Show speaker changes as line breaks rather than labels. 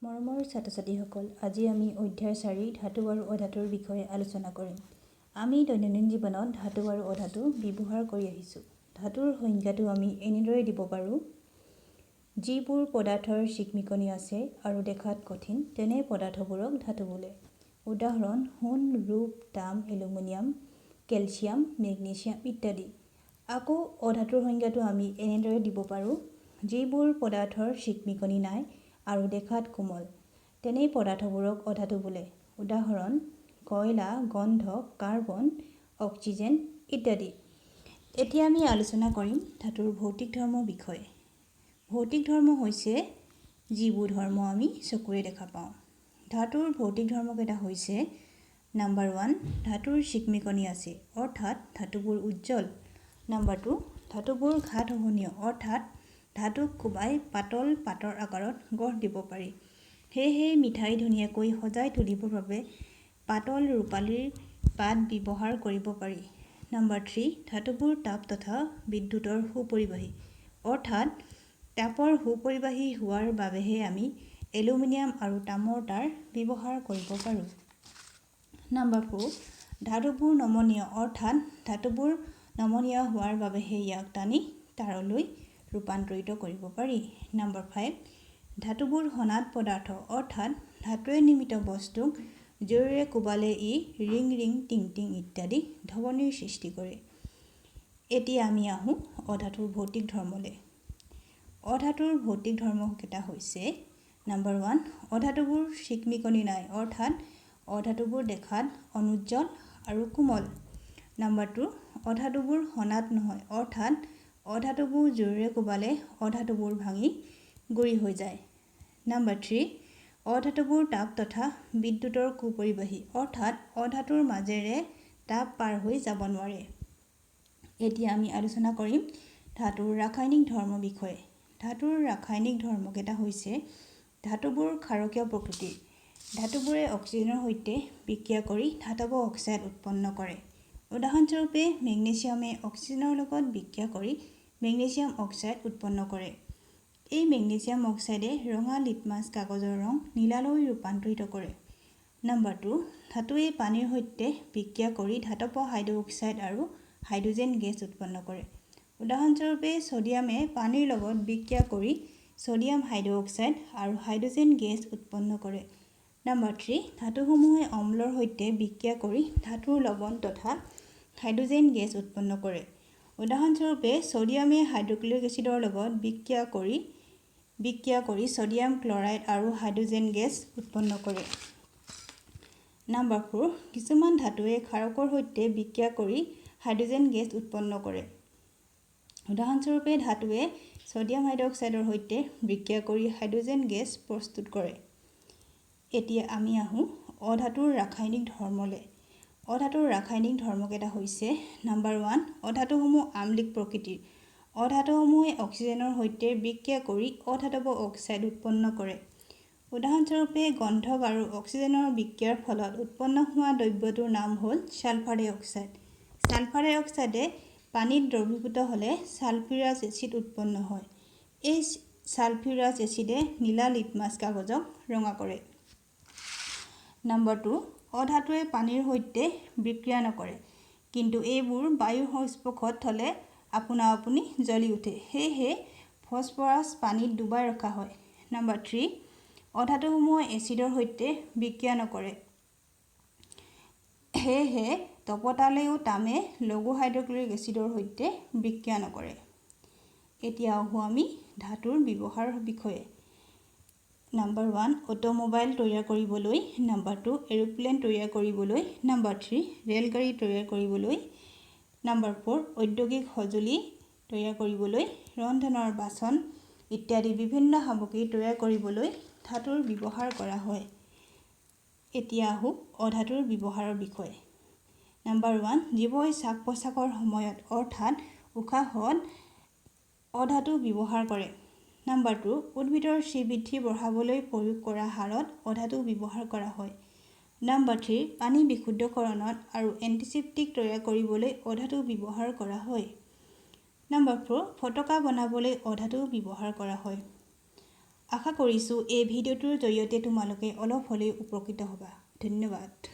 মৰমৰ ছাত্ৰ-ছাত্ৰীসকল, আজি আমি অধ্যায় 4 ধাতু আৰু অধাতুৰ বিষয়ে আলোচনা কৰিম। আমি দৈনন্দিন জীৱনত ধাতু আৰু অধাতু ব্যৱহাৰ কৰি আহিছোঁ। ধাতুৰ সংজ্ঞাটো আমি এনেদৰে দিব পাৰোঁ: যিবোৰ পদাৰ্থৰ চিকমিকনি আছে আৰু দেখাত কঠিন, তেনে পদাৰ্থবোৰক ধাতু বোলে। উদাহৰণ: সোণ, ৰূপ, তাম, এলুমিনিয়াম, কেলচিয়াম, মেগনেছিয়াম ইত্যাদি। আকৌ অধাতুৰ সংজ্ঞাটো আমি এনেদৰে দিব পাৰোঁ: যিবোৰ পদাৰ্থৰ চিকমিকনি নাই আৰু দেখাত কোমল, তেনে পদাৰ্থবোৰক অধাতু বোলে। উদাহৰণ: কয়লা, গন্ধক, কাৰ্বন, অক্সিজেন ইত্যাদি। এতিয়া আমি আলোচনা কৰিম ধাতুৰ ভৌতিক ধৰ্মৰ বিষয়ে। ভৌতিক ধৰ্ম হৈছে যিবোৰ ধৰ্ম আমি চকুৰে দেখা পাওঁ। ধাতুৰ ভৌতিক ধৰ্মকেইটা হৈছে: নম্বৰ 1, ধাতুৰ চিকমিকনি আছে, অৰ্থাৎ ধাতুবোৰ উজ্জ্বল। নম্বৰ 2, ধাতুবোৰ ঘাত-সহনীয়, অৰ্থাৎ ধাতুক কোবাই পাতল পাতৰ আকাৰত গঢ় দিব পাৰি। সেয়েহে মিঠাই ধুনীয়াকৈ সজাই তুলিবৰ বাবে পাতল ৰূপালীৰ পাত ব্যৱহাৰ কৰিব পাৰি। নম্বৰ 3, ধাতুবোৰ তাপ তথা বিদ্যুতৰ সুপৰিবাহী, অৰ্থাৎ তাপৰ সুপৰিবাহী হোৱাৰ বাবেহে আমি এলুমিনিয়াম আৰু তামৰ তাঁৰ ব্যৱহাৰ কৰিব পাৰোঁ। নম্বৰ 4, ধাতুবোৰ নমনীয়, অৰ্থাৎ ধাতুবোৰ নমনীয় হোৱাৰ বাবেহে ইয়াক টানি তাঁৰলৈ ৰূপান্তৰিত কৰিব পাৰি। নম্বৰ 5, ধাতুবোৰ সনাত পদাৰ্থ, অৰ্থাৎ ধাতুৰে নিৰ্মিত বস্তুক জোৰেৰে কোবালে ই ৰিং ৰিং, টিং টিং ইত্যাদি ধ্বনিৰ সৃষ্টি কৰে। এতিয়া আমি আহোঁ অধাতুৰ ভৌতিক ধৰ্মলৈ। অধাতুৰ ভৌতিক ধৰ্মকেইটা হৈছে: নম্বৰ 1, অধাতুবোৰ চিকমিকনি নাই, অৰ্থাৎ অধাতুবোৰ দেখাত অনুজ্জ্বল আৰু কোমল। নম্বৰ 2, অধাতুবোৰ সনাত নহয়, অৰ্থাৎ অধাতুবোৰ জোৰেৰে কোবালে অধাতুবোৰ ভাঙি গুৰি হৈ যায়। নম্বৰ 3, অধাতুবোৰ তাপ তথা বিদ্যুতৰ কুপৰিবাহী, অৰ্থাৎ অধাতুৰ মাজেৰে তাপ পাৰ হৈ যাব নোৱাৰে। এতিয়া আমি আলোচনা কৰিম ধাতুৰ ৰাসায়নিক ধৰ্মৰ বিষয়ে। ধাতুৰ ৰাসায়নিক ধৰ্মকেইটা হৈছে: ধাতুবোৰ ক্ষাৰকীয় প্ৰকৃতিৰ। ধাতুবোৰে অক্সিজেনৰ সৈতে বিক্ৰিয়া কৰি ধাতৱ অক্সাইড উৎপন্ন কৰে। উদাহৰণস্বৰূপে, মেগনেছিয়ামে অক্সিজেনৰ লগত বিক্ৰিয়া কৰি মেগনেছিয়াম অক্সাইড উৎপন্ন কৰে। এই মেগনেছিয়াম অক্সাইডে ৰঙা লিটমাছ কাগজৰ ৰং নীলালৈ ৰূপান্তৰিত কৰে। নম্বৰ 2, ধাতুৱে পানীৰ সৈতে বিক্ৰিয়া কৰি ধাতৱ হাইড্ৰক্সাইড আৰু হাইড্ৰজেন গেছ উৎপন্ন কৰে। উদাহৰণস্বৰূপে, ছডিয়ামে পানীৰ লগত বিক্ৰিয়া কৰি ছডিয়াম হাইড্ৰক্সাইড আৰু হাইড্ৰজেন গেছ উৎপন্ন কৰে। নম্বৰ 3, ধাতুসমূহে অম্লৰ সৈতে বিক্ৰিয়া কৰি ধাতুৰ লৱণ তথা হাইড্ৰজেন গেছ উৎপন্ন কৰে। উদাহৰণস্বৰূপে, ছডিয়ামে হাইড্ৰক্লৰিক এচিডৰ লগত বিক্ৰিয়া কৰি ছডিয়াম ক্লৰাইড আৰু হাইড্ৰজেন গেছ উৎপন্ন কৰে। নম্বৰ 4, কিছুমান ধাতুৱে ক্ষাৰকৰ সৈতে বিক্ৰিয়া কৰি হাইড্ৰজেন গেছ উৎপন্ন কৰে। উদাহৰণস্বৰূপে, ধাতুৱে ছডিয়াম হাইড্ৰক্সাইডৰ সৈতে বিক্ৰিয়া কৰি হাইড্ৰজেন গেছ প্ৰস্তুত কৰে। এতিয়া আমি আহোঁ অধাতুৰ ৰাসায়নিক ধৰ্মলৈ। অধাতুৰ ৰাসায়নিক ধৰ্মকেইটা হৈছে: নম্বৰ 1, অধাতুসমূহ আম্লিক প্ৰকৃতিৰ। অধাতুসমূহে অক্সিজেনৰ সৈতে বিক্ৰিয়া কৰি অধাতৱ অক্সাইড উৎপন্ন কৰে। উদাহৰণস্বৰূপে, গন্ধক আৰু অক্সিজেনৰ বিক্ৰিয়াৰ ফলত উৎপন্ন হোৱা দ্ৰব্যটোৰ নাম হ'ল ছালফাৰ ডাই অক্সাইড। ছালফাৰ ডাই অক্সাইডে পানীত দ্ৰৱীভূত হ'লে ছালফিউৰাছ এচিড উৎপন্ন হয়। এই ছালফিউৰাছ এচিডে নীলা লিটমাছ কাগজক ৰঙা কৰে। নম্বৰ 2, অধাতুৱে পানীৰ সৈতে বিক্ৰিয়া নকৰে, কিন্তু এইবোৰ বায়ুৰ সংস্পৰ্শত হ'লে আপোনা আপুনি জ্বলি উঠে। সেয়েহে ফছফৰাছ পানীত ডুবাই ৰখা হয়। নম্বৰ 3, অধাতুসমূহে এচিডৰ সৈতে বিক্ৰিয়া নকৰে। সেয়েহে তপতালেও তামে লঘু হাইড্ৰক্লৰিক এচিডৰ সৈতে বিক্ৰিয়া নকৰে। এতিয়া আহোঁ আমি ধাতুৰ ব্যৱহাৰৰ বিষয়ে। নম্বৰ 1, অটোমোবাইল তৈয়াৰ কৰিবলৈ। নম্বৰ 2, এৰোপ্লেন তৈয়াৰ কৰিবলৈ। নম্বৰ 3, ৰেলগাড়ী তৈয়াৰ কৰিবলৈ। নম্বৰ 4, ঔদ্যোগিক সঁজুলি তৈয়াৰ কৰিবলৈ। ৰন্ধনৰ বাচন ইত্যাদি বিভিন্ন সামগ্ৰী তৈয়াৰ কৰিবলৈ ধাতুৰ ব্যৱহাৰ কৰা হয়। এতিয়া আহোঁ অধাতুৰ ব্যৱহাৰৰ বিষয়ে। নম্বৰ 1, জীৱই শ্বাস-প্ৰশ্বাসৰ সময়ত, অৰ্থাৎ উশাহত অধাতু ব্যৱহাৰ কৰে। নম্বৰ 2, উদ্ভিদৰ শ্ৰীবৃদ্ধি বঢ়াবলৈ প্ৰয়োগ কৰা সাৰত অধাতু ব্যৱহাৰ কৰা হয়। নম্বৰ 3, পানী বিশুদ্ধকৰণত আৰু এণ্টিছেপ্টিক তৈয়াৰ কৰিবলৈ অধাতু ব্যৱহাৰ কৰা হয়। নম্বৰ 4, ফটকা বনাবলৈ অধাতু ব্যৱহাৰ কৰা হয়। আশা কৰিছোঁ এই ভিডিঅ'টোৰ জৰিয়তে তোমালোকে অলপ হ'লেও উপকৃত হ'বা। ধন্যবাদ।